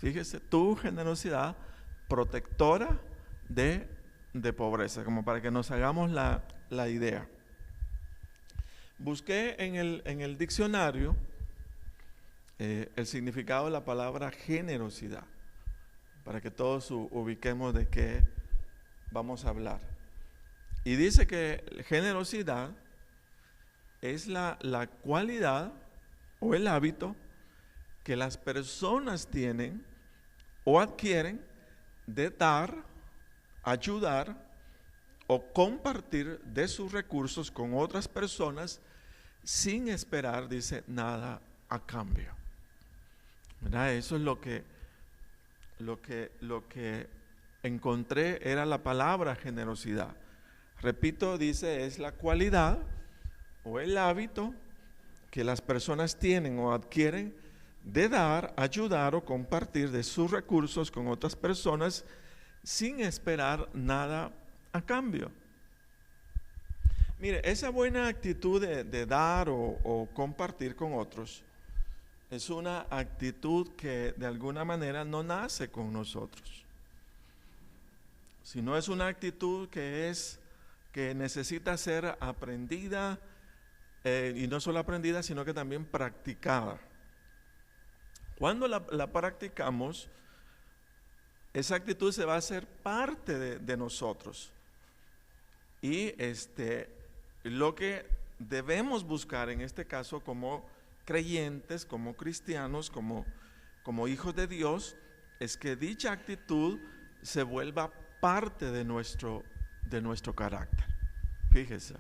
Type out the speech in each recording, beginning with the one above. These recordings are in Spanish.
Fíjese, tu generosidad protectora de pobreza, como para que nos hagamos la idea. Busqué en el diccionario el significado de la palabra generosidad, para que todos ubiquemos de qué vamos a hablar. Y dice que generosidad es la cualidad o el hábito que las personas tienen o adquieren de dar, ayudar o compartir de sus recursos con otras personas sin esperar, dice, nada a cambio. ¿Verdad? Eso es lo que encontré, era la palabra generosidad. Repito, dice, es la cualidad o el hábito que las personas tienen o adquieren de dar, ayudar o compartir de sus recursos con otras personas sin esperar nada a cambio. Mire, esa buena actitud de dar o compartir con otros es una actitud que de alguna manera no nace con nosotros, sino es una actitud que necesita ser aprendida, y no solo aprendida, sino que también practicada. Cuando la practicamos, esa actitud se va a hacer parte de nosotros. Y lo que debemos buscar en este caso como creyentes, como cristianos, como hijos de Dios, es que dicha actitud se vuelva parte de nuestro carácter. Fíjese.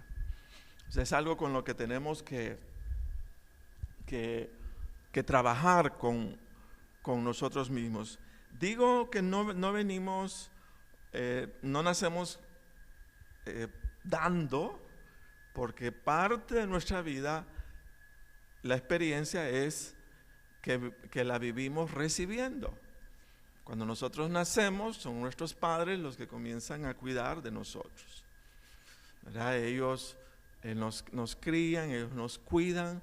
O sea, es algo con lo que tenemos que trabajar con nosotros mismos. Digo que no venimos, no nacemos dando, porque parte de nuestra vida, la experiencia es que la vivimos recibiendo. Cuando nosotros nacemos, son nuestros padres los que comienzan a cuidar de nosotros, ¿verdad? Ellos nos crían, ellos nos cuidan,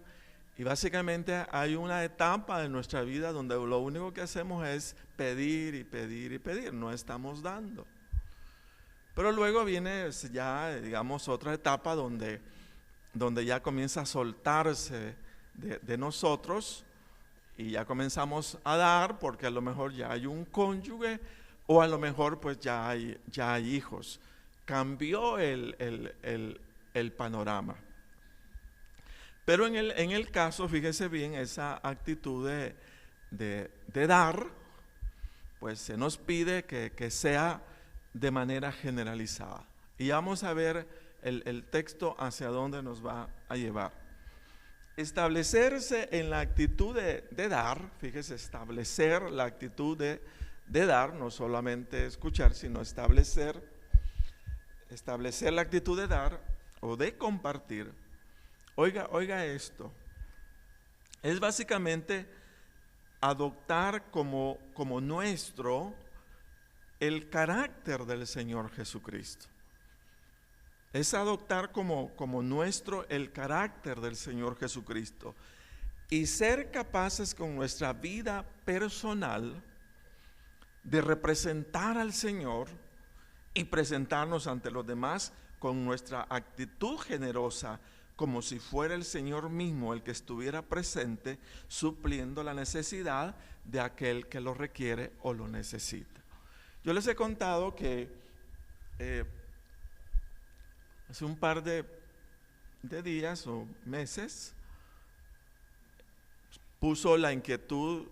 y básicamente hay una etapa de nuestra vida donde lo único que hacemos es pedir y pedir y pedir, no estamos dando. Pero luego viene ya, digamos, otra etapa donde ya comienza a soltarse de nosotros y ya comenzamos a dar, porque a lo mejor ya hay un cónyuge o a lo mejor pues ya hay hijos. Cambió el panorama. Pero en el caso, fíjese bien, esa actitud de dar, pues se nos pide que sea de manera generalizada. Y vamos a ver el texto hacia dónde nos va a llevar. Establecerse en la actitud de dar, fíjese, establecer la actitud de dar, no solamente escuchar, sino establecer la actitud de dar o de compartir. Oiga esto, es básicamente adoptar como nuestro el carácter del Señor Jesucristo. Es adoptar como nuestro el carácter del Señor Jesucristo y ser capaces con nuestra vida personal de representar al Señor y presentarnos ante los demás con nuestra actitud generosa, como si fuera el Señor mismo el que estuviera presente, supliendo la necesidad de aquel que lo requiere o lo necesita. Yo les he contado que hace un par de días o meses puso la inquietud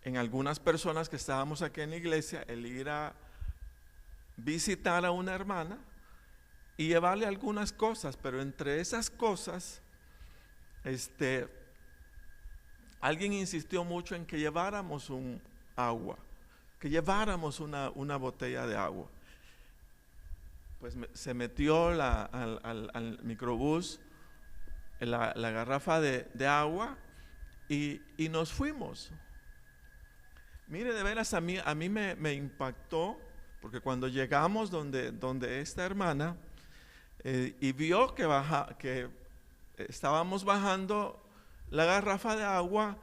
en algunas personas que estábamos aquí en la iglesia el ir a visitar a una hermana y llevarle algunas cosas, pero entre esas cosas alguien insistió mucho en que lleváramos un agua, que lleváramos una botella de agua. Pues se metió al microbús la garrafa de agua y nos fuimos. Mire, de veras a mí me impactó, porque cuando llegamos donde esta hermana y vio que estábamos bajando la garrafa de agua,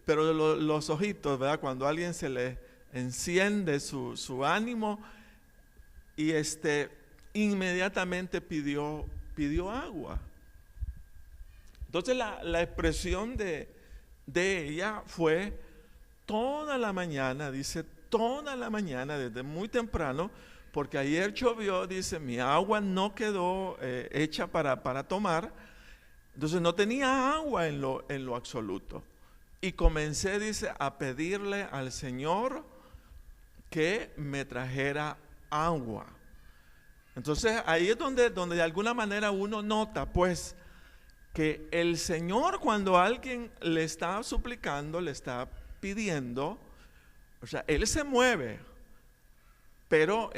pero los ojitos, ¿verdad? Cuando a alguien se le enciende su ánimo y inmediatamente pidió agua. Entonces la expresión de ella fue toda la mañana, dice toda la mañana, desde muy temprano, porque ayer llovió, dice, mi agua no quedó hecha para tomar, entonces no tenía agua en lo absoluto. Y comencé, dice, a pedirle al Señor que me trajera agua. Entonces ahí es donde de alguna manera uno nota, pues, que el Señor, cuando alguien le está suplicando, le está pidiendo, o sea, Él se mueve, pero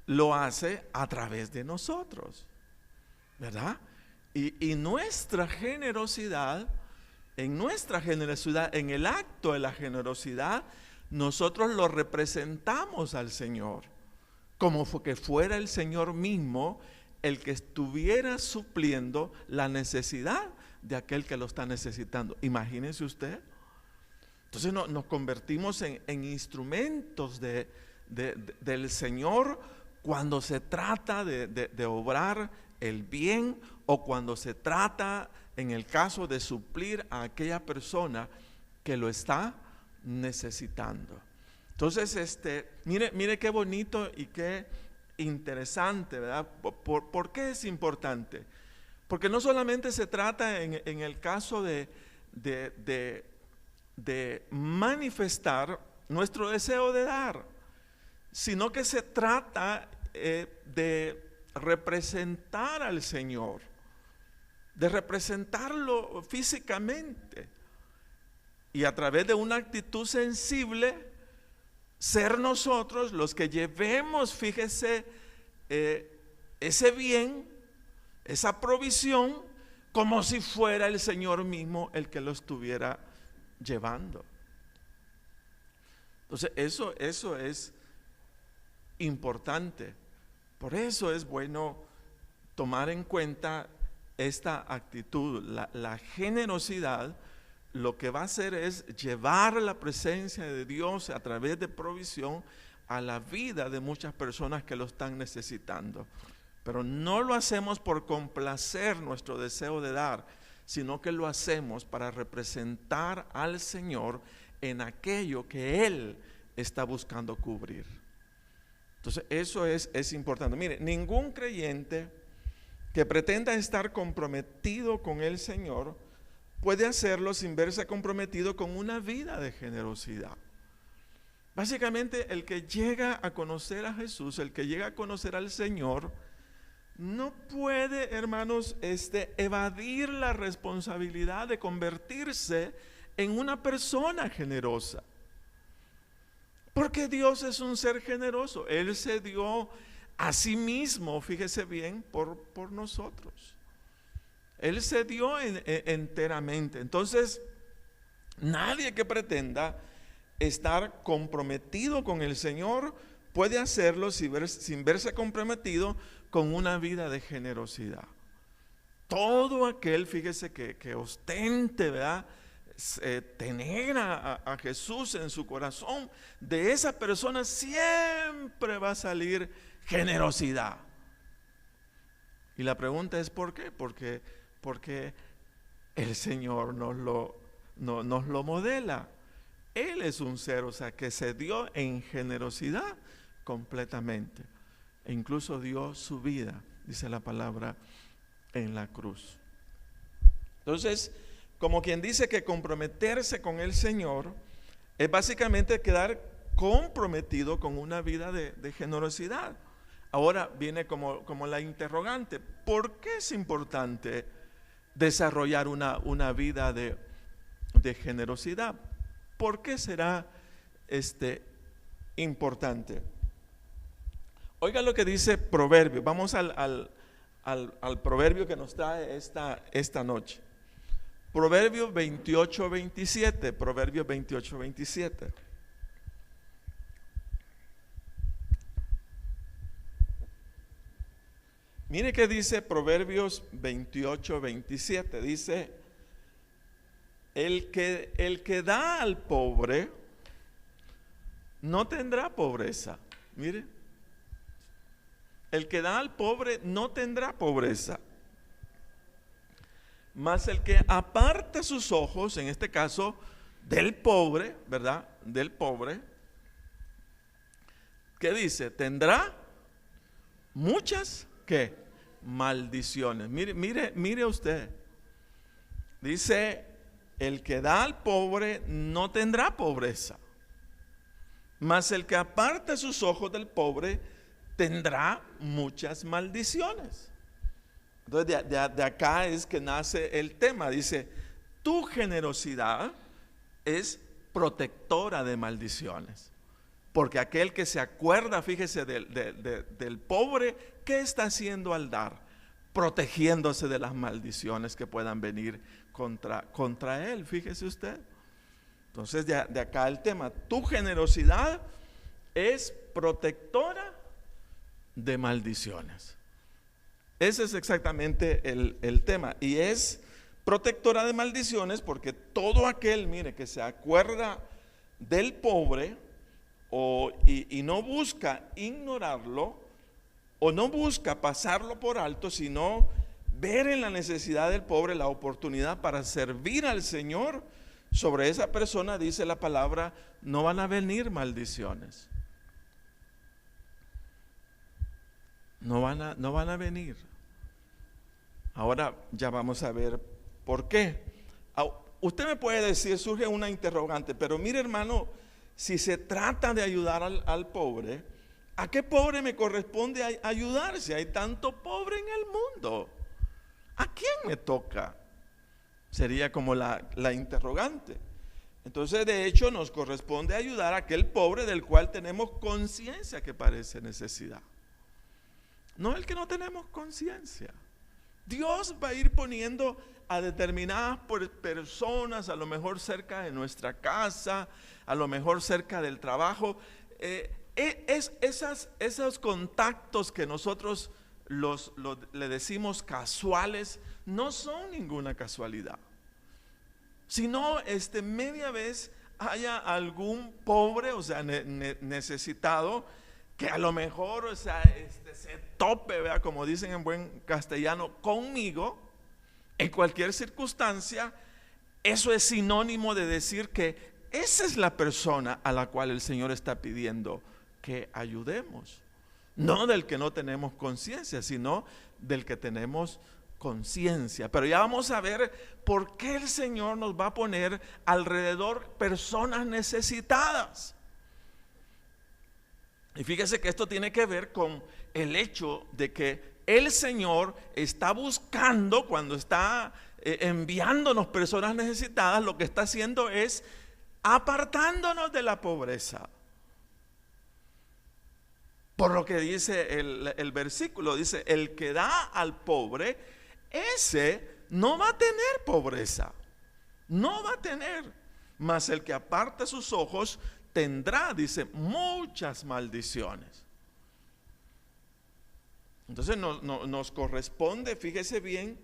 lo hace a través de nosotros, ¿verdad? Y nuestra generosidad, en el acto de la generosidad, nosotros lo representamos al Señor, como que fuera el Señor mismo el que estuviera supliendo la necesidad de aquel que lo está necesitando. Imagínese usted. Entonces nos convertimos en instrumentos del Señor cuando se trata de obrar el bien, o cuando se trata, en el caso de suplir a aquella persona que lo está necesitando. Entonces, mire qué bonito y qué interesante, ¿verdad? ¿Por qué es importante? Porque no solamente se trata en el caso de manifestar nuestro deseo de dar, sino que se trata de representar al Señor, de representarlo físicamente, y a través de una actitud sensible, ser nosotros los que llevemos, fíjese, ese bien, esa provisión, como si fuera el Señor mismo el que lo estuviera llevando. Entonces eso es importante. Por eso es bueno tomar en cuenta esta actitud. La generosidad lo que va a hacer es llevar la presencia de Dios a través de provisión a la vida de muchas personas que lo están necesitando. Pero no lo hacemos por complacer nuestro deseo de dar, sino que lo hacemos para representar al Señor en aquello que Él está buscando cubrir. Entonces eso es importante. Mire, ningún creyente que pretenda estar comprometido con el Señor puede hacerlo sin verse comprometido con una vida de generosidad. Básicamente, el que llega a conocer a Jesús, el que llega a conocer al Señor, no puede, hermanos, evadir la responsabilidad de convertirse en una persona generosa. Porque Dios es un ser generoso. Él se dio a sí mismo, fíjese bien, por nosotros. Él se dio enteramente. Entonces, nadie que pretenda estar comprometido con el Señor puede hacerlo sin verse comprometido con una vida de generosidad. Todo aquel, fíjese, que ostente, ¿verdad?, tener a Jesús en su corazón, de esa persona siempre va a salir generosidad. Y la pregunta es ¿por qué? Porque el Señor nos lo modela. Él es un ser, o sea, que se dio en generosidad completamente, e incluso dio su vida, dice la palabra, en la cruz. Entonces, como quien dice que comprometerse con el Señor es básicamente quedar comprometido con una vida de generosidad. Ahora viene como la interrogante: ¿por qué es importante desarrollar una vida de generosidad? ¿Por qué será importante? Oiga lo que dice Proverbio. Vamos al proverbio que nos trae esta noche. Proverbios 28:27. Proverbios 28:27. Mire que dice Proverbios 28:27. Dice: el que da al pobre no tendrá pobreza. Mire, el que da al pobre no tendrá pobreza, mas el que aparta sus ojos, en este caso del pobre, ¿verdad? Del pobre, ¿qué dice? Tendrá muchas, ¿qué? Maldiciones. Mire usted. Dice, el que da al pobre no tendrá pobreza, mas el que aparta sus ojos del pobre tendrá muchas maldiciones. Entonces de acá es que nace el tema. Dice, tu generosidad es protectora de maldiciones. Porque aquel que se acuerda, fíjese, del pobre, ¿qué está haciendo al dar? Protegiéndose de las maldiciones que puedan venir contra él, fíjese usted. Entonces de acá el tema, tu generosidad es protectora de maldiciones. Ese es exactamente el tema. Y es protectora de maldiciones porque todo aquel, mire, que se acuerda del pobre y no busca ignorarlo o no busca pasarlo por alto, sino ver en la necesidad del pobre la oportunidad para servir al Señor, sobre esa persona, dice la palabra, no van a venir maldiciones. No van a venir. Ahora ya vamos a ver por qué. Usted me puede decir, surge una interrogante, pero mire, hermano, si se trata de ayudar al pobre, ¿a qué pobre me corresponde ayudar si hay tanto pobre en el mundo? ¿A quién me toca? Sería como la interrogante. Entonces, de hecho, nos corresponde ayudar a aquel pobre del cual tenemos conciencia que padece necesidad. No el que no tenemos conciencia. Dios va a ir poniendo a determinadas personas, a lo mejor cerca de nuestra casa, a lo mejor cerca del trabajo. Esos contactos que nosotros le decimos casuales, no son ninguna casualidad. Sino media vez haya algún pobre, o sea, necesitado, que a lo mejor, o sea, se tope, ¿verdad? Como dicen en buen castellano, conmigo, en cualquier circunstancia. Eso es sinónimo de decir que esa es la persona a la cual el Señor está pidiendo que ayudemos. No del que no tenemos conciencia, sino del que tenemos conciencia. Pero ya vamos a ver por qué el Señor nos va a poner alrededor personas necesitadas. Y fíjese que esto tiene que ver con el hecho de que el Señor está buscando, cuando está enviándonos personas necesitadas, lo que está haciendo es apartándonos de la pobreza. Por lo que dice el versículo, dice, el que da al pobre, ese no va a tener pobreza, no va a tener, mas el que aparta sus ojos tendrá, dice, muchas maldiciones. Entonces nos corresponde, fíjese bien,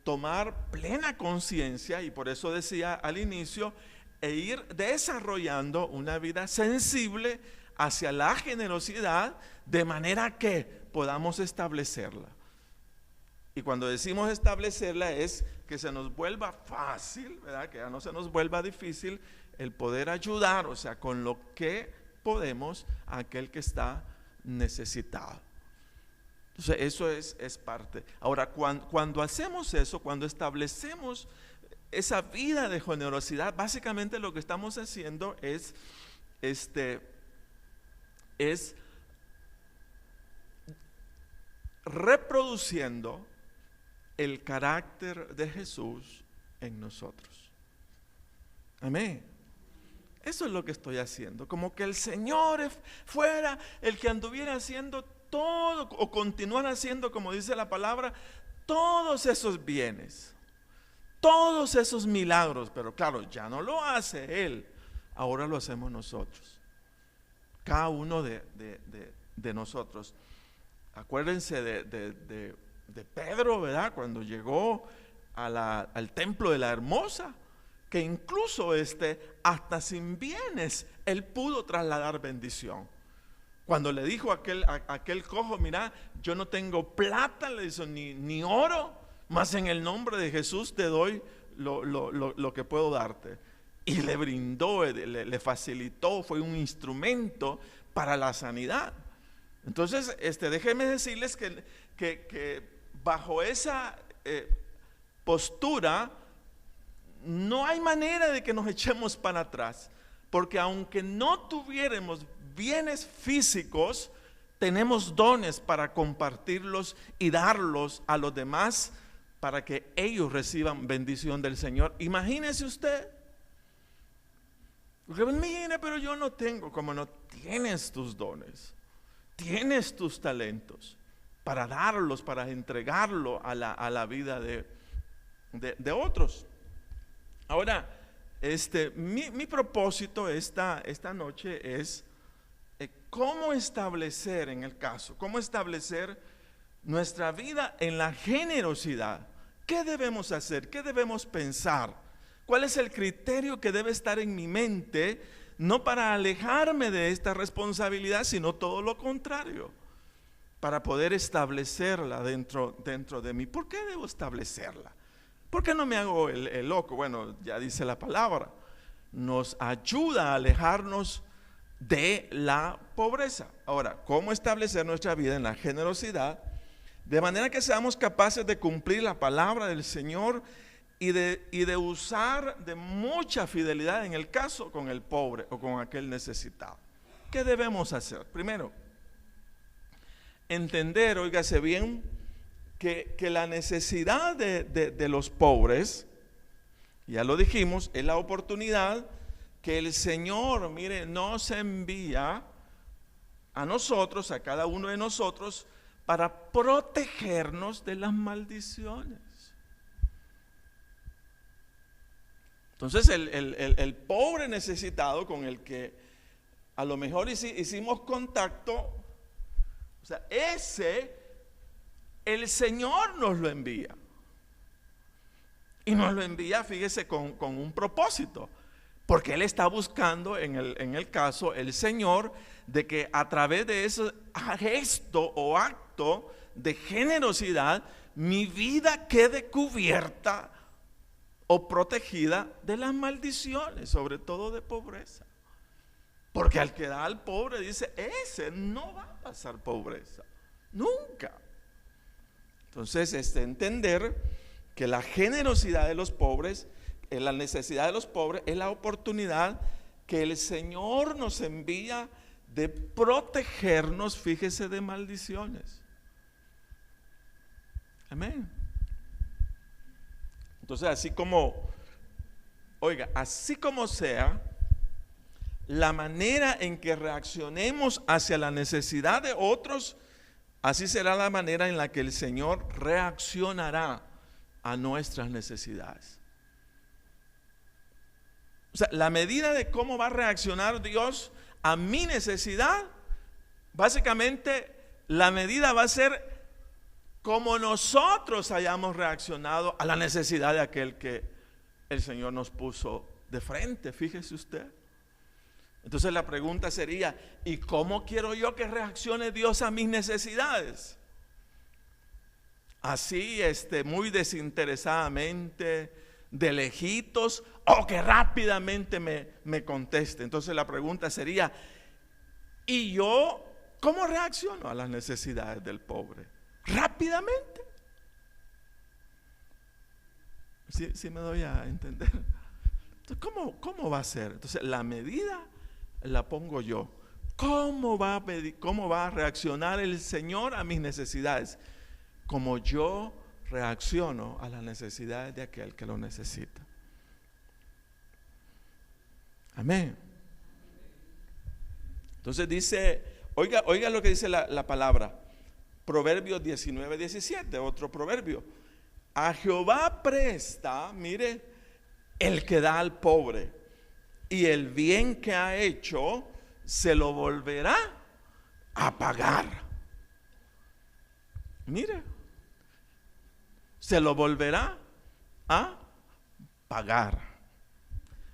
tomar plena conciencia, y por eso decía al inicio, e ir desarrollando una vida sensible hacia la generosidad, de manera que podamos establecerla. Y cuando decimos establecerla es que se nos vuelva fácil, ¿verdad? Que ya no se nos vuelva difícil el poder ayudar, o sea, con lo que podemos a aquel que está necesitado. Entonces eso es parte. Ahora, cuando hacemos eso, cuando establecemos esa vida de generosidad, básicamente lo que estamos haciendo es reproduciendo el carácter de Jesús en nosotros. Amén. Eso es lo que estoy haciendo. Como que el Señor fuera el que anduviera haciendo todo, o continuara haciendo, como dice la palabra, todos esos bienes, todos esos milagros. Pero claro, ya no lo hace Él, ahora lo hacemos nosotros. Cada uno de nosotros. Acuérdense de Pedro, ¿verdad? Cuando llegó al templo de la hermosa, que incluso hasta sin bienes, él pudo trasladar bendición. Cuando le dijo a aquel cojo, mira, yo no tengo plata, le dijo, ni oro, mas en el nombre de Jesús te doy lo que puedo darte. Y le brindó, le facilitó, fue un instrumento para la sanidad. Entonces, déjenme decirles que bajo esa postura no hay manera de que nos echemos para atrás, porque aunque no tuviéramos bienes físicos, tenemos dones para compartirlos y darlos a los demás para que ellos reciban bendición del Señor. Imagínese usted, porque mire, pero yo no tengo. Como no tienes tus dones, tienes tus talentos para darlos, para entregarlo a la vida de otros. Ahora, mi propósito esta noche es cómo establecer, en el caso, cómo establecer nuestra vida en la generosidad. ¿Qué debemos hacer? ¿Qué debemos pensar? ¿Cuál es el criterio que debe estar en mi mente? No para alejarme de esta responsabilidad, sino todo lo contrario, para poder establecerla dentro de mí. ¿Por qué debo establecerla? ¿Por qué no me hago el loco? Bueno, ya dice la palabra, nos ayuda a alejarnos de la pobreza. Ahora, ¿cómo establecer nuestra vida en la generosidad? De manera que seamos capaces de cumplir la palabra del Señor y de usar de mucha fidelidad en el caso con el pobre o con aquel necesitado. ¿Qué debemos hacer? Primero, entender, óigase bien, que la necesidad de los pobres, ya lo dijimos, es la oportunidad que el Señor, mire, nos envía a nosotros, a cada uno de nosotros, para protegernos de las maldiciones. Entonces el pobre necesitado con el que a lo mejor hicimos contacto, o sea, el Señor nos lo envía. Y nos lo envía, fíjese, con un propósito. Porque Él está buscando, en el caso, el Señor, de que a través de ese gesto o acto de generosidad, mi vida quede cubierta o protegida de las maldiciones, sobre todo de pobreza. Porque al que da al pobre, dice, ese no va a pasar pobreza, nunca. Entonces, entender que la generosidad de los pobres, la necesidad de los pobres, es la oportunidad que el Señor nos envía de protegernos, fíjese, de maldiciones. Amén. Entonces, así como sea, la manera en que reaccionemos hacia la necesidad de otros, así será la manera en la que el Señor reaccionará a nuestras necesidades. O sea, la medida de cómo va a reaccionar Dios a mi necesidad, básicamente la medida va a ser como nosotros hayamos reaccionado a la necesidad de aquel que el Señor nos puso de frente, fíjese usted. Entonces la pregunta sería, ¿y cómo quiero yo que reaccione Dios a mis necesidades? Así, muy desinteresadamente, de lejitos, o que rápidamente me conteste. Entonces la pregunta sería, ¿y yo cómo reacciono a las necesidades del pobre? ¿Rápidamente? ¿Sí me doy a entender? Entonces, ¿cómo va a ser? Entonces la medida la pongo yo. ¿Cómo va a reaccionar el Señor a mis necesidades? Como yo reacciono a las necesidades de aquel que lo necesita. Amén. Entonces dice, oiga lo que dice la palabra. Proverbios 19:17, otro proverbio. A Jehová presta, mire, el que da al pobre, y el bien que ha hecho se lo volverá a pagar. Mire, se lo volverá a pagar.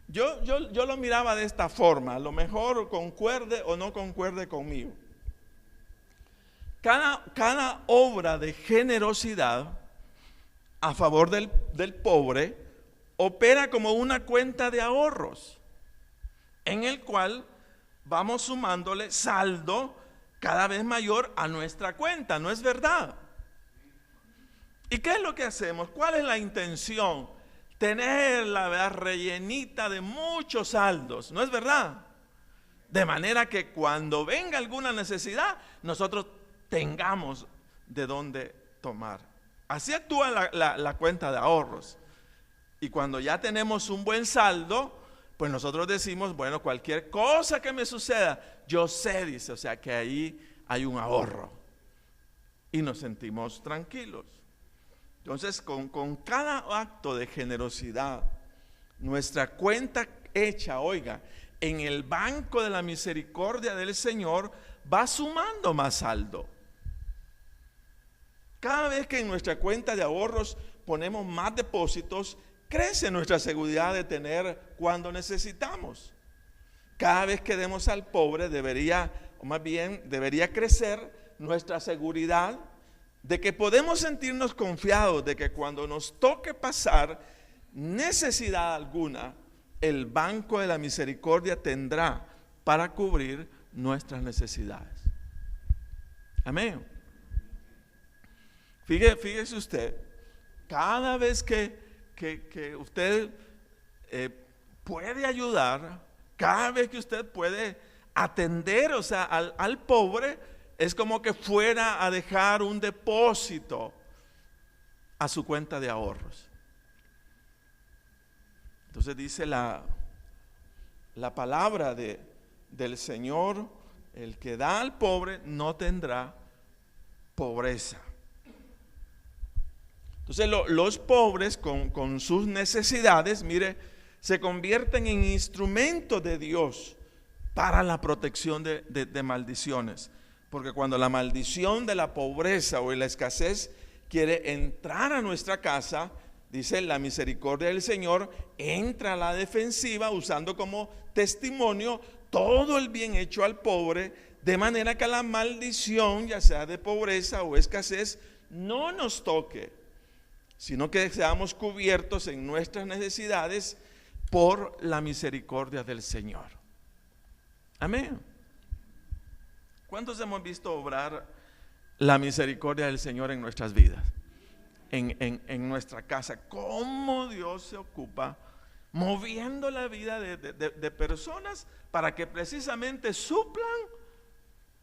Yo lo miraba de esta forma, a lo mejor concuerde o no concuerde conmigo. Cada obra de generosidad a favor del pobre opera como una cuenta de ahorros, en el cual vamos sumándole saldo cada vez mayor a nuestra cuenta, ¿no es verdad? ¿Y qué es lo que hacemos? ¿Cuál es la intención? Tenerla, ¿verdad?, rellenita de muchos saldos, ¿no es verdad? De manera que cuando venga alguna necesidad, nosotros tengamos de dónde tomar. Así actúa la cuenta de ahorros. Y cuando ya tenemos un buen saldo, pues nosotros decimos, bueno, cualquier cosa que me suceda, yo sé, dice, o sea que ahí hay un ahorro. Y nos sentimos tranquilos. Entonces, con cada acto de generosidad, nuestra cuenta hecha, oiga, en el banco de la misericordia del Señor, va sumando más saldo. Cada vez que en nuestra cuenta de ahorros ponemos más depósitos, crece nuestra seguridad de tener cuando necesitamos. Cada vez que demos al pobre debería crecer nuestra seguridad de que podemos sentirnos confiados de que cuando nos toque pasar necesidad alguna, el banco de la misericordia tendrá para cubrir nuestras necesidades. Amén. Fíjese usted, cada vez que usted puede ayudar, cada vez que usted puede atender, o sea, al pobre, es como que fuera a dejar un depósito a su cuenta de ahorros. Entonces dice la palabra del Señor, el que da al pobre no tendrá pobreza. Entonces los pobres con sus necesidades, mire, se convierten en instrumentos de Dios para la protección de maldiciones. Porque cuando la maldición de la pobreza o la escasez quiere entrar a nuestra casa, dice la misericordia del Señor, entra a la defensiva usando como testimonio todo el bien hecho al pobre, de manera que la maldición, ya sea de pobreza o escasez, no nos toque, sino que seamos cubiertos en nuestras necesidades por la misericordia del Señor. Amén. ¿Cuántos hemos visto obrar la misericordia del Señor en nuestras vidas? En nuestra casa. ¿Cómo Dios se ocupa moviendo la vida de personas para que precisamente suplan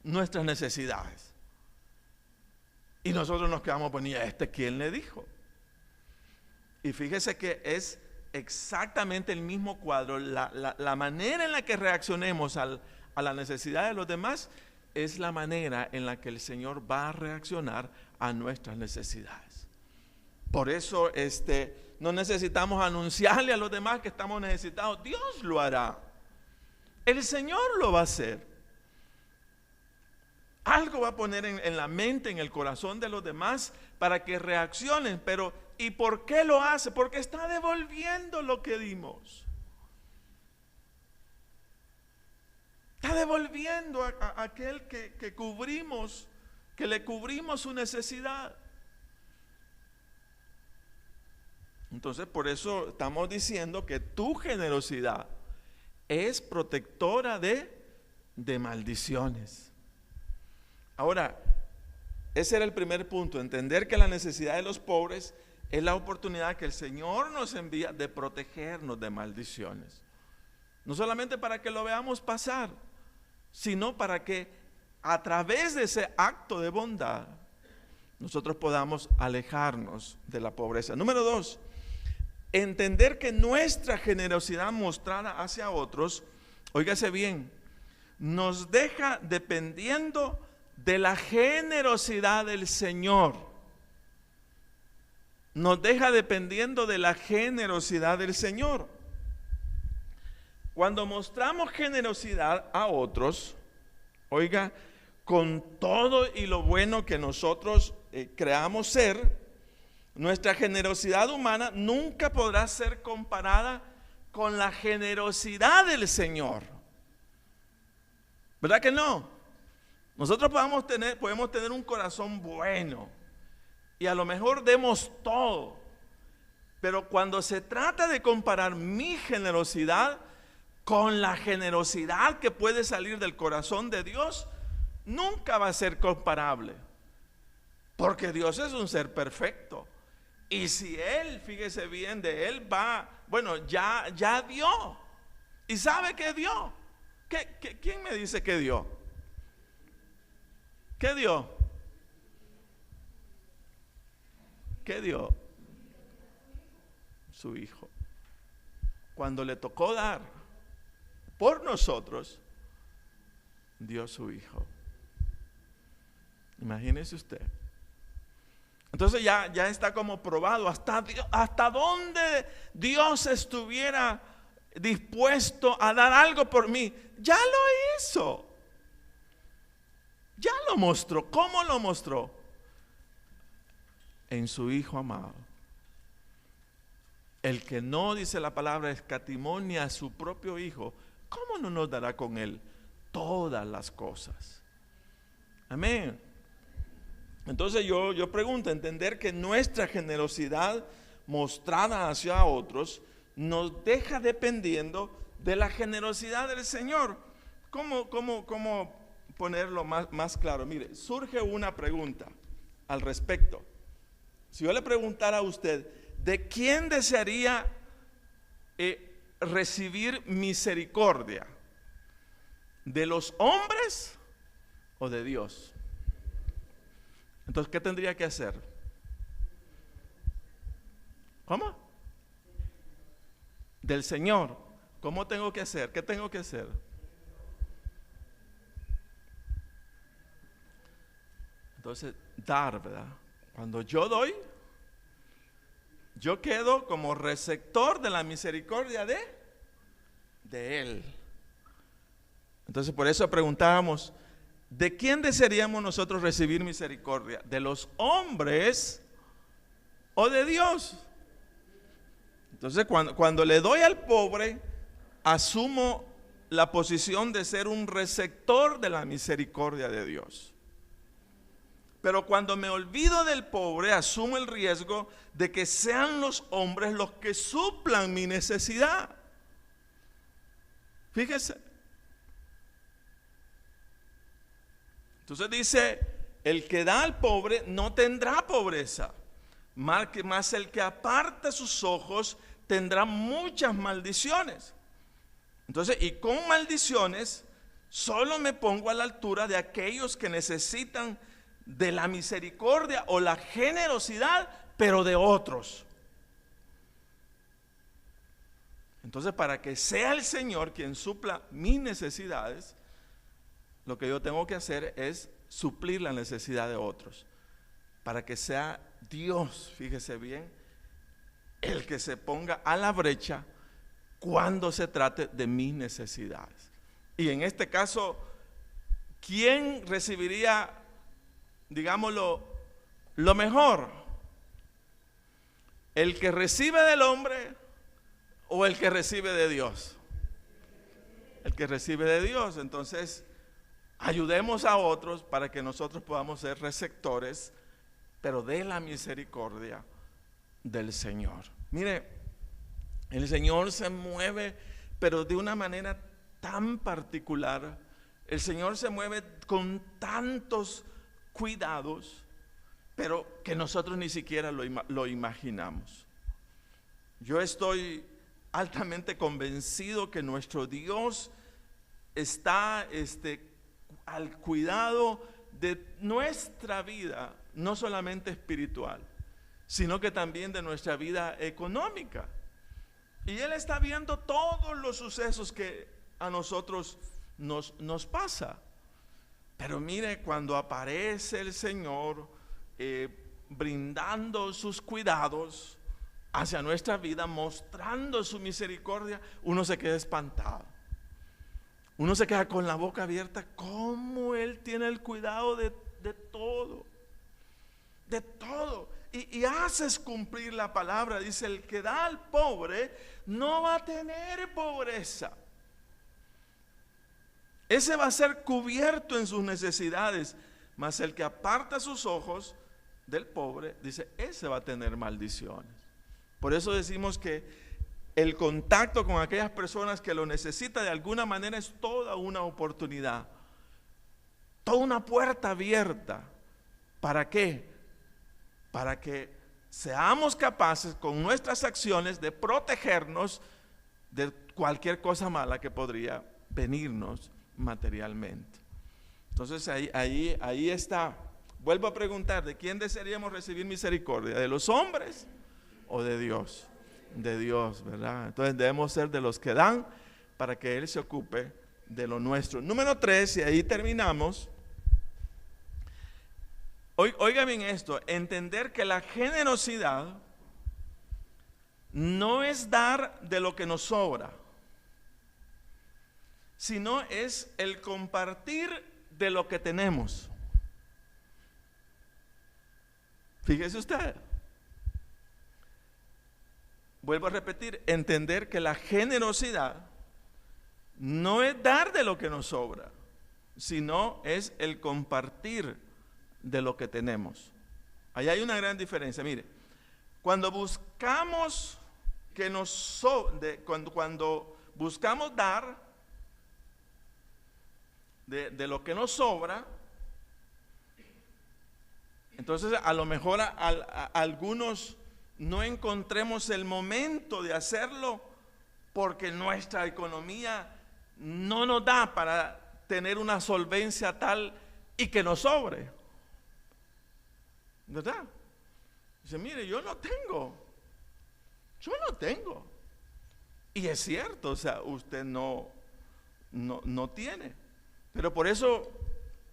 nuestras necesidades? Y nosotros nos quedamos poniendo, ¿quién le dijo? Y fíjese que es exactamente el mismo cuadro. La manera en la que reaccionemos a la necesidad de los demás es la manera en la que el Señor va a reaccionar a nuestras necesidades. Por eso no necesitamos anunciarle a los demás que estamos necesitados. Dios lo hará. El Señor lo va a hacer. Algo va a poner en la mente, en el corazón de los demás para que reaccionen. Pero ¿y por qué lo hace? Porque está devolviendo lo que dimos. Está devolviendo a aquel que le cubrimos su necesidad. Entonces, por eso estamos diciendo que tu generosidad es protectora de maldiciones. Ahora, ese era el primer punto, entender que la necesidad de los pobres es la oportunidad que el Señor nos envía de protegernos de maldiciones. No solamente para que lo veamos pasar, sino para que a través de ese acto de bondad nosotros podamos alejarnos de la pobreza. Número 2, entender que nuestra generosidad mostrada hacia otros, óigase bien, nos deja dependiendo de la generosidad del Señor. Nos deja dependiendo de la generosidad del Señor. Cuando mostramos generosidad a otros, oiga, con todo y lo bueno que nosotros creamos ser, Nuestra generosidad humana nunca podrá ser comparada con la generosidad del Señor. ¿Verdad que no? Nosotros podemos tener un corazón bueno y a lo mejor demos todo, pero cuando se trata de comparar mi generosidad con la generosidad que puede salir del corazón de Dios, nunca va a ser comparable, porque Dios es un ser perfecto. Y si Él, fíjese bien, de Él va, bueno, ya dio. ¿Y sabe qué dio? ¿Quién me dice que dio? ¿Qué dio? ¿Qué dio? Su Hijo. Cuando le tocó dar por nosotros, dio su Hijo. Imagínese usted. Entonces ya está como probado hasta dónde Dios estuviera dispuesto a dar algo por mí. Ya lo hizo. Ya lo mostró. ¿Cómo lo mostró? En su Hijo amado. El que no, dice la palabra, escatimó ni a su propio Hijo, ¿cómo no nos dará con Él todas las cosas? Amén. Entonces yo pregunto, entender que nuestra generosidad mostrada hacia otros nos deja dependiendo de la generosidad del Señor. ¿Cómo ponerlo más claro? Mire, surge una pregunta al respecto. Si yo le preguntara a usted, ¿de quién desearía recibir misericordia? ¿De los hombres o de Dios? Entonces, ¿qué tendría que hacer? ¿Cómo? Del Señor. ¿Cómo tengo que hacer? ¿Qué tengo que hacer? Entonces, dar, ¿verdad? Cuando yo doy, yo quedo como receptor de la misericordia de Él. Entonces, por eso preguntábamos, ¿de quién desearíamos nosotros recibir misericordia? ¿De los hombres o de Dios? Entonces, cuando le doy al pobre, asumo la posición de ser un receptor de la misericordia de Dios. Pero cuando me olvido del pobre, asumo el riesgo de que sean los hombres los que suplan mi necesidad. Fíjese. Entonces dice, el que da al pobre no tendrá pobreza, más el que aparta sus ojos tendrá muchas maldiciones. Entonces, y con maldiciones, solo me pongo a la altura de aquellos que necesitan de la misericordia o la generosidad, pero de otros. Entonces, para que sea el Señor quien supla mis necesidades, lo que yo tengo que hacer es suplir la necesidad de otros. Para que sea Dios, fíjese bien, el que se ponga a la brecha cuando se trate de mis necesidades. Y en este caso, ¿quién recibiría, digámoslo, lo mejor? ¿El que recibe del hombre o el que recibe de Dios? El que recibe de Dios. Entonces, ayudemos a otros para que nosotros podamos ser receptores, pero de la misericordia del Señor. Mire, el Señor se mueve, pero de una manera tan particular. El Señor se mueve con tantos cuidados, pero que nosotros ni siquiera lo imaginamos. Yo estoy altamente convencido que nuestro Dios está al cuidado de nuestra vida, no solamente espiritual, sino que también de nuestra vida económica. Y Él está viendo todos los sucesos que a nosotros nos pasa. Pero mire, cuando aparece el Señor brindando sus cuidados hacia nuestra vida, mostrando su misericordia, uno se queda espantado. Uno se queda con la boca abierta. ¿Cómo Él tiene el cuidado de todo? De todo. y haces cumplir la palabra. Dice, el que da al pobre no va a tener pobreza. Ese va a ser cubierto en sus necesidades, mas el que aparta sus ojos del pobre, dice, ese va a tener maldiciones. Por eso decimos que el contacto con aquellas personas que lo necesitan de alguna manera es toda una oportunidad, toda una puerta abierta. ¿Para qué? Para que seamos capaces con nuestras acciones de protegernos de cualquier cosa mala que podría venirnos materialmente. Entonces ahí está. Vuelvo a preguntar, ¿de quién desearíamos recibir misericordia? ¿De los hombres o de Dios? De Dios, ¿verdad? Entonces debemos ser de los que dan para que Él se ocupe de lo nuestro. Número 3, y ahí terminamos. Oiga bien esto, entender que la generosidad no es dar de lo que nos sobra, sino es el compartir de lo que tenemos. Fíjese usted. Vuelvo a repetir, entender que la generosidad no es dar de lo que nos sobra, sino es el compartir de lo que tenemos. Ahí hay una gran diferencia. Mire, cuando buscamos que cuando buscamos dar de lo que nos sobra, entonces a lo mejor a algunos no encontremos el momento de hacerlo porque nuestra economía no nos da para tener una solvencia tal y que nos sobre, ¿verdad? Dice, mire, yo no tengo, y es cierto, o sea, usted no tiene, pero por eso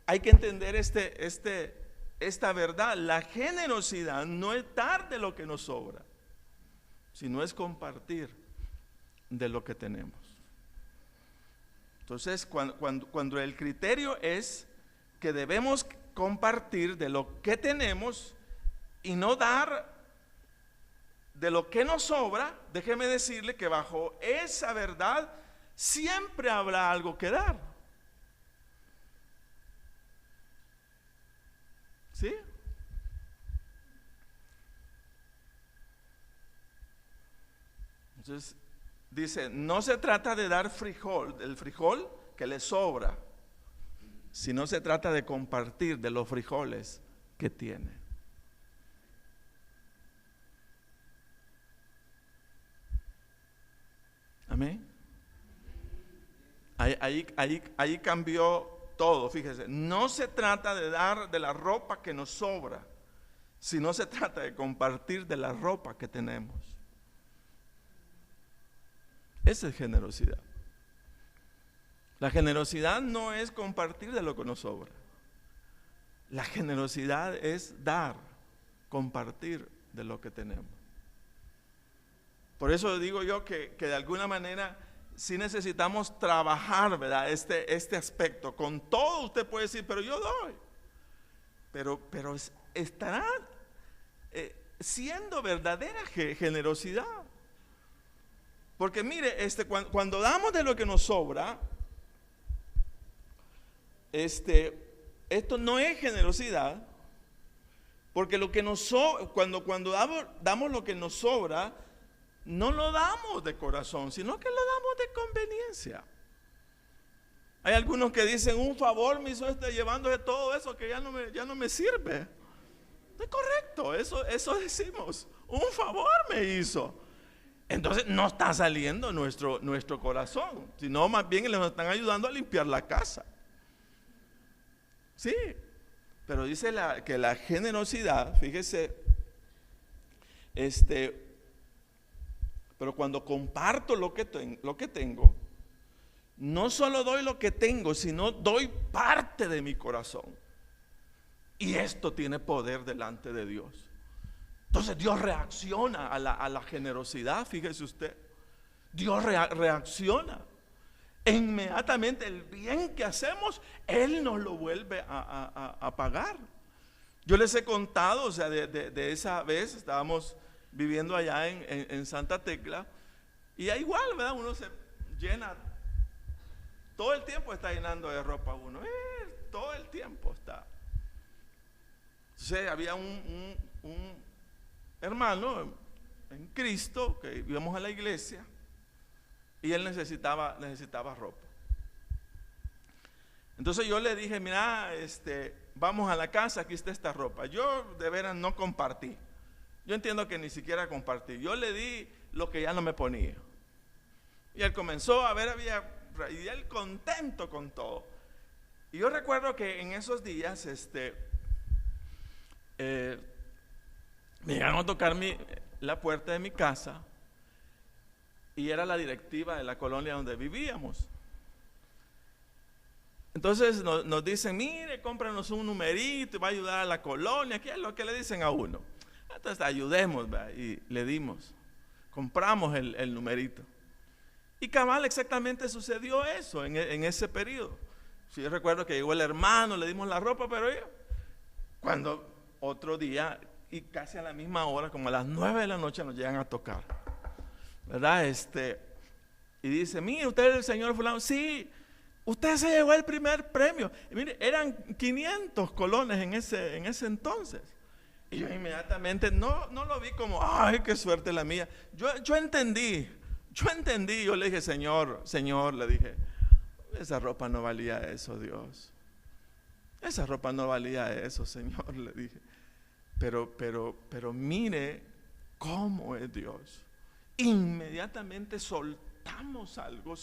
hay que entender esta verdad. La generosidad no es dar de lo que nos sobra, sino es compartir de lo que tenemos. Entonces, cuando el criterio es que debemos compartir de lo que tenemos y no dar de lo que nos sobra, déjeme decirle que bajo esa verdad siempre habrá algo que dar. ¿Sí? Entonces dice, no se trata de dar el frijol que le sobra, sino se trata de compartir de los frijoles que tiene. Amén. Ahí cambió todo, fíjese. No se trata de dar de la ropa que nos sobra, sino se trata de compartir de la ropa que tenemos. Esa es generosidad. La generosidad no es compartir de lo que nos sobra. La generosidad es dar, compartir de lo que tenemos. Por eso digo yo que de alguna manera sí necesitamos trabajar, ¿verdad? Este aspecto. Con todo usted puede decir, pero yo doy. Pero estará siendo verdadera generosidad. Porque mire, cuando damos de lo que nos sobra, esto no es generosidad, porque lo que nos cuando damos lo que nos sobra, no lo damos de corazón, sino que lo damos de conveniencia. Hay algunos que dicen, un favor me hizo llevándose todo eso que ya no me sirve. No es correcto, eso decimos, un favor me hizo. Entonces no está saliendo nuestro corazón, sino más bien les están ayudando a limpiar la casa. Sí, pero dice que la generosidad, fíjese, pero cuando comparto lo que tengo, no solo doy lo que tengo, sino doy parte de mi corazón. Y esto tiene poder delante de Dios. Entonces Dios reacciona a la generosidad, fíjese usted. Dios reacciona. E inmediatamente el bien que hacemos, Él nos lo vuelve a pagar. Yo les he contado, o sea, de esa vez estábamos viviendo allá en Santa Tecla, y es igual, ¿verdad? Uno se llena, todo el tiempo está llenando de ropa uno, todo el tiempo está. Entonces había un hermano en Cristo que íbamos a la iglesia y él necesitaba ropa. Entonces yo le dije, mira, vamos a la casa, aquí está esta ropa. Yo de veras no compartí. Yo entiendo que ni siquiera compartí. Yo le di lo que ya no me ponía. Y él comenzó a ver, y él contento con todo. Y yo recuerdo que en esos días, me llegaron a tocar la puerta de mi casa y era la directiva de la colonia donde vivíamos. Entonces nos dicen, mire, cómpranos un numerito y va a ayudar a la colonia. ¿Qué es lo que le dicen a uno? Entonces ayudemos, ¿verdad? Y le dimos, compramos el numerito. Y cabal, exactamente sucedió eso en ese periodo. Sí, yo recuerdo que llegó el hermano, le dimos la ropa, pero cuando otro día, y casi a la misma hora, como a las 9 de la noche, nos llegan a tocar, ¿verdad? Y dice, mire, usted es el señor fulano. Sí, usted se llevó el primer premio. Y mire, eran 500 colones en ese entonces. Y yo inmediatamente no lo vi como, ay, qué suerte la mía. Yo entendí, yo le dije, Señor, le dije, esa ropa no valía eso, Dios. Esa ropa no valía eso, Señor, le dije. Pero mire cómo es Dios. Inmediatamente soltamos algo.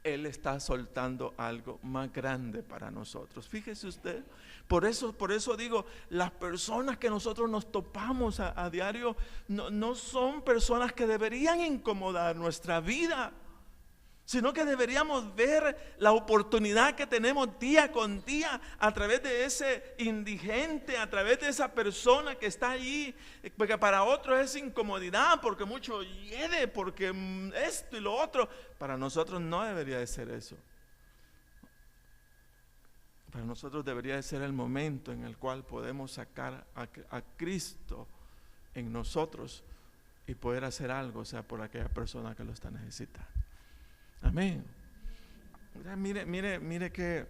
Él está soltando algo más grande para nosotros. Fíjese usted, por eso digo, las personas que nosotros nos topamos a diario no son personas que deberían incomodar nuestra vida, sino que deberíamos ver la oportunidad que tenemos día con día a través de ese indigente, a través de esa persona que está allí, porque para otros es incomodidad, porque mucho hiede, porque esto y lo otro. Para nosotros no debería de ser eso. Para nosotros debería de ser el momento en el cual podemos sacar a Cristo en nosotros y poder hacer algo, o sea, por aquella persona que lo está necesitando. Amén. Mire que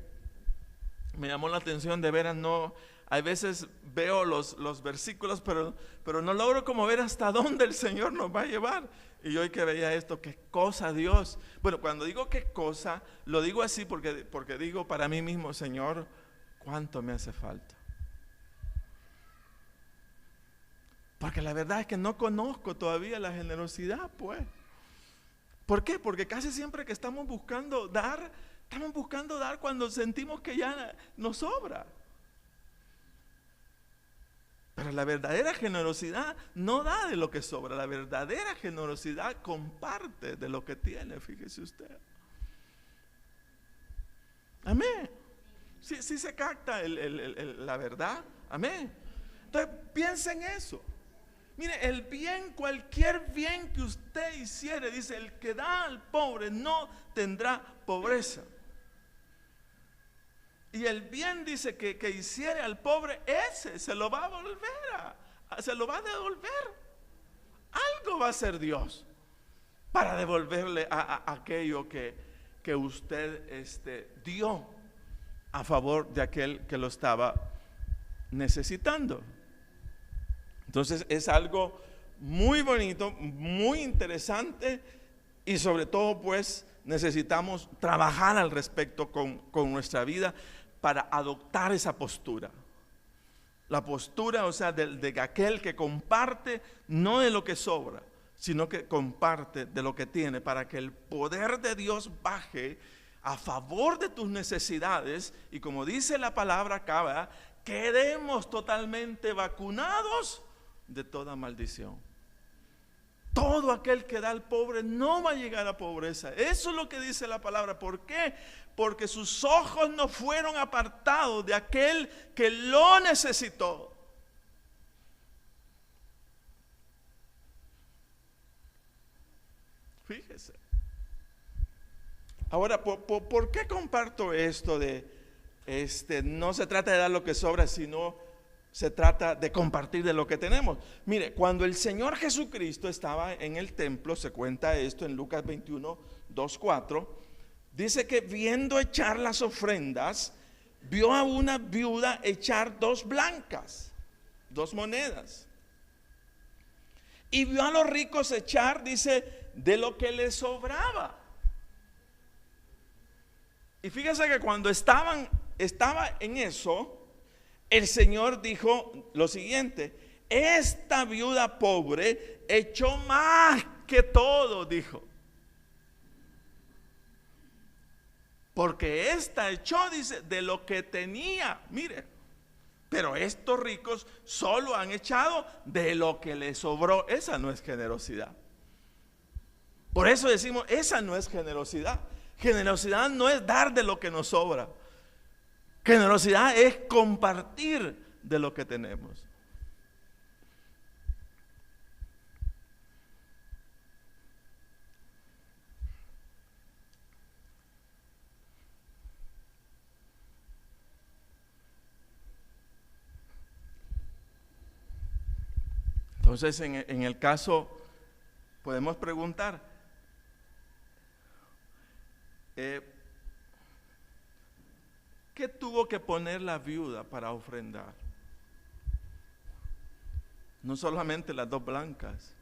me llamó la atención, de veras. A veces veo los versículos, pero no logro como ver hasta dónde el Señor nos va a llevar. Y hoy que veía esto, qué cosa Dios. Bueno, cuando digo qué cosa, lo digo así porque digo para mí mismo, Señor, cuánto me hace falta. Porque la verdad es que no conozco todavía la generosidad, pues. ¿Por qué? Porque casi siempre que estamos buscando dar cuando sentimos que ya nos sobra. Pero la verdadera generosidad no da de lo que sobra. La verdadera generosidad comparte de lo que tiene, fíjese usted. Amén. Sí se capta la verdad. Amén. Entonces piensa en eso. Mire, el bien, cualquier bien que usted hiciere, dice, el que da al pobre no tendrá pobreza. Y el bien, dice, que hiciere al pobre, ese se lo va a volver, se lo va a devolver. Algo va a hacer Dios para devolverle a aquello que usted dio a favor de aquel que lo estaba necesitando. Entonces es algo muy bonito, muy interesante, y sobre todo pues necesitamos trabajar al respecto con nuestra vida para adoptar esa postura. La postura, o sea, de aquel que comparte no de lo que sobra, sino que comparte de lo que tiene, para que el poder de Dios baje a favor de tus necesidades. Y como dice la palabra acá, ¿verdad?, quedemos totalmente vacunados de toda maldición. Todo aquel que da al pobre no va a llegar a pobreza. Eso es lo que dice la palabra. ¿Por qué? Porque sus ojos no fueron apartados de aquel que lo necesitó. Fíjese. Ahora, ¿por qué comparto esto de no se trata de dar lo que sobra, sino se trata de compartir de lo que tenemos. Mire, cuando el Señor Jesucristo estaba en el templo, se cuenta esto en Lucas 21, 2, 4, dice que viendo echar las ofrendas, vio a una viuda echar 2 blancas, 2 monedas. Y vio a los ricos echar, dice, de lo que les sobraba. Y fíjese que cuando estaba en eso, el Señor dijo lo siguiente: esta viuda pobre echó más que todo, dijo. Porque esta echó, dice, de lo que tenía. Mire, pero estos ricos solo han echado de lo que les sobró. Esa no es generosidad. Por eso decimos, esa no es generosidad. Generosidad no es dar de lo que nos sobra. Generosidad es compartir de lo que tenemos. Entonces, en el caso, podemos preguntar, ¿qué tuvo que poner la viuda para ofrendar? No solamente las 2 blancas,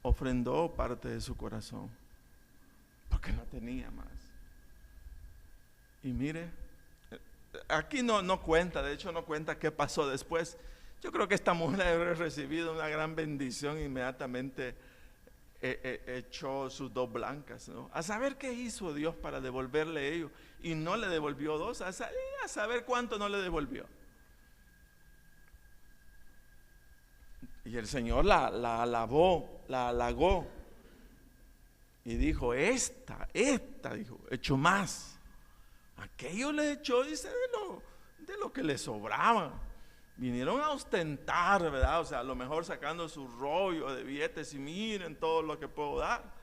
ofrendó parte de su corazón, porque no tenía más. Y mire, aquí no cuenta, de hecho no cuenta qué pasó después. Yo creo que esta mujer habría recibido una gran bendición, inmediatamente echó sus 2 blancas, ¿no? A saber qué hizo Dios para devolverle ello, y no le devolvió 2, a saber cuánto no le devolvió. Y el Señor la alabó, la halagó, y dijo, esta, dijo, echó más. Aquello le echó, dice, de lo que le sobraba. Vinieron a ostentar, ¿verdad? O sea, a lo mejor sacando su rollo de billetes y miren todo lo que puedo dar.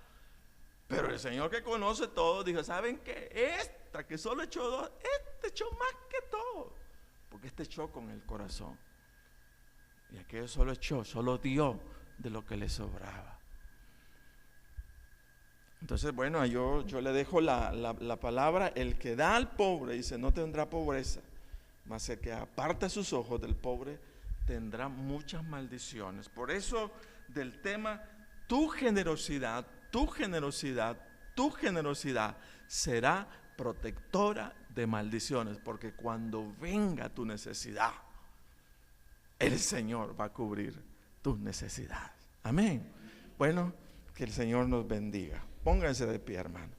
Pero el Señor, que conoce todo, dijo, ¿saben qué? Esta que solo echó 2, echó más que todo, porque echó con el corazón. Y aquello solo dio de lo que le sobraba. Entonces, bueno, yo le dejo la palabra: el que da al pobre, dice, no tendrá pobreza, mas el que aparta sus ojos del pobre tendrá muchas maldiciones. Por eso, del tema, tu generosidad será protectora de maldiciones, porque cuando venga tu necesidad, el Señor va a cubrir tus necesidades. Amén. Bueno, que el Señor nos bendiga. Pónganse de pie, hermano.